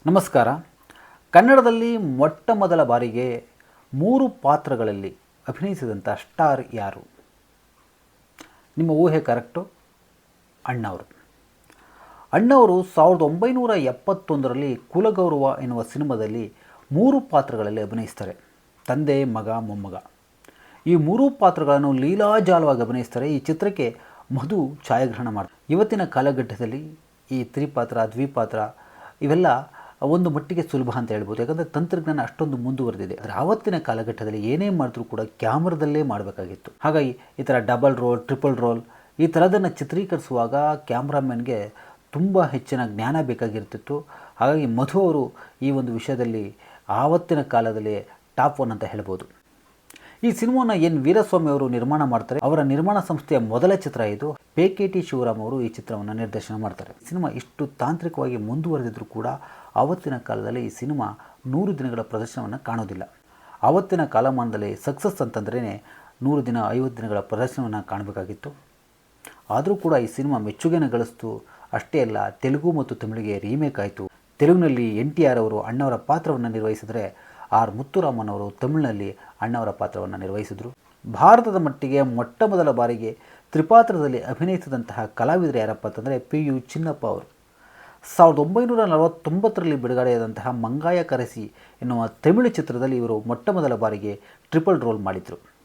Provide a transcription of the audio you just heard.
ನಮಸ್ಕಾರ. ಕನ್ನಡದಲ್ಲಿ ಮೊಟ್ಟ ಮೊದಲ ಬಾರಿಗೆ 3 ಪಾತ್ರಗಳಲ್ಲಿ ಅಭಿನಯಿಸಿದಂಥ ಸ್ಟಾರ್ ಯಾರು? ನಿಮ್ಮ ಊಹೆ ಕರೆಕ್ಟು. ಅಣ್ಣಾವರು. ಅಣ್ಣಾವರು 1971ರಲ್ಲಿ ಕುಲಗೌರವ ಎನ್ನುವ ಸಿನಿಮಾದಲ್ಲಿ 3 ಪಾತ್ರಗಳಲ್ಲಿ ಅಭಿನಯಿಸ್ತಾರೆ. ತಂದೆ, ಮಗ, ಮೊಮ್ಮಗ. ಈ 3 ಪಾತ್ರಗಳನ್ನು ಲೀಲಾಜಾಲವಾಗಿ ಅಭಿನಯಿಸ್ತಾರೆ. ಈ ಚಿತ್ರಕ್ಕೆ ಮಧು ಛಾಯಾಗ್ರಹಣ ಮಾಡ್ತಾರೆ. ಇವತ್ತಿನ ಕಾಲಘಟ್ಟದಲ್ಲಿ ಈ ತ್ರಿಪಾತ್ರ, ದ್ವಿಪಾತ್ರ ಇವೆಲ್ಲ ಒಂದು ಮಟ್ಟಿಗೆ ಸುಲಭ ಅಂತ ಹೇಳ್ಬೋದು. ಯಾಕಂದರೆ ತಂತ್ರಜ್ಞಾನ ಅಷ್ಟೊಂದು ಮುಂದುವರೆದಿದೆ. ಆದರೆ ಆವತ್ತಿನ ಕಾಲಘಟ್ಟದಲ್ಲಿ ಏನೇ ಮಾಡಿದ್ರೂ ಕೂಡ ಕ್ಯಾಮ್ರಾದಲ್ಲೇ ಮಾಡಬೇಕಾಗಿತ್ತು. ಹಾಗಾಗಿ ಈ ಥರ ಡಬಲ್ ರೋಲ್, ಟ್ರಿಪಲ್ ರೋಲ್ ಈ ಥರದನ್ನು ಚಿತ್ರೀಕರಿಸುವಾಗ ಕ್ಯಾಮ್ರಾಮನ್ಗೆ ತುಂಬ ಹೆಚ್ಚಿನ ಜ್ಞಾನ ಬೇಕಾಗಿರ್ತಿತ್ತು. ಹಾಗಾಗಿ ಮಧು ಅವರು ಈ ಒಂದು ವಿಷಯದಲ್ಲಿ ಆವತ್ತಿನ ಕಾಲದಲ್ಲಿ ಟಾಪ್ 1 ಅಂತ ಹೇಳ್ಬೋದು. ಈ ಸಿನಿಮಾನ ಎನ್ ವೀರಸ್ವಾಮಿ ಅವರು ನಿರ್ಮಾಣ ಮಾಡ್ತಾರೆ. ಅವರ ನಿರ್ಮಾಣ ಸಂಸ್ಥೆಯ ಮೊದಲ ಚಿತ್ರ ಇದು. ಪೇಕೆಟಿ ಶಿವರಾಮ್ ಅವರು ಈ ಚಿತ್ರವನ್ನು ನಿರ್ದೇಶನ ಮಾಡ್ತಾರೆ. ಸಿನಿಮಾ ಇಷ್ಟು ತಾಂತ್ರಿಕವಾಗಿ ಮುಂದುವರೆದಿದ್ದರೂ ಕೂಡ ಆವತ್ತಿನ ಕಾಲದಲ್ಲಿ ಈ ಸಿನಿಮಾ 100 ದಿನಗಳ ಪ್ರದರ್ಶನವನ್ನು ಕಾಣೋದಿಲ್ಲ. ಆವತ್ತಿನ ಕಾಲಮಾನದಲ್ಲಿ ಸಕ್ಸಸ್ ಅಂತಂದ್ರೇ 100 ದಿನ 50 ದಿನಗಳ ಪ್ರದರ್ಶನವನ್ನು ಕಾಣಬೇಕಾಗಿತ್ತು. ಆದರೂ ಕೂಡ ಈ ಸಿನಿಮಾ ಮೆಚ್ಚುಗೆಯನ್ನು ಗಳಿಸ್ತು. ಅಷ್ಟೇ ಅಲ್ಲ, ತೆಲುಗು ಮತ್ತು ತಮಿಳಿಗೆ ರೀಮೇಕ್ ಆಯಿತು. ತೆಲುಗಿನಲ್ಲಿ NTR ಅವರು ಅಣ್ಣವರ ಪಾತ್ರವನ್ನು ನಿರ್ವಹಿಸಿದರೆ ಆರ್ ಮುತ್ತುರಾಮನ್ ಅವರು ತಮಿಳಿನಲ್ಲಿ ಅಣ್ಣವರ ಪಾತ್ರವನ್ನು ನಿರ್ವಹಿಸಿದರು. ಭಾರತದ ಮಟ್ಟಿಗೆ ಮೊಟ್ಟ ಮೊದಲ ಬಾರಿಗೆ ತ್ರಿಪಾತ್ರದಲ್ಲಿ ಅಭಿನಯಿಸಿದಂತಹ ಕಲಾವಿದರು ಯಾರಪ್ಪ ಅಂತಂದರೆ PU ಚಿನ್ನಪ್ಪ ಅವರು. 1949ರಲ್ಲಿ ಬಿಡುಗಡೆಯಾದಂತಹ ಮಂಗಾಯ ಕರೆಸಿ ಎನ್ನುವ ತಮಿಳು ಚಿತ್ರದಲ್ಲಿ ಇವರು ಮೊಟ್ಟ ಮೊದಲ ಬಾರಿಗೆ ಟ್ರಿಪಲ್ ರೋಲ್ ಮಾಡಿದರು.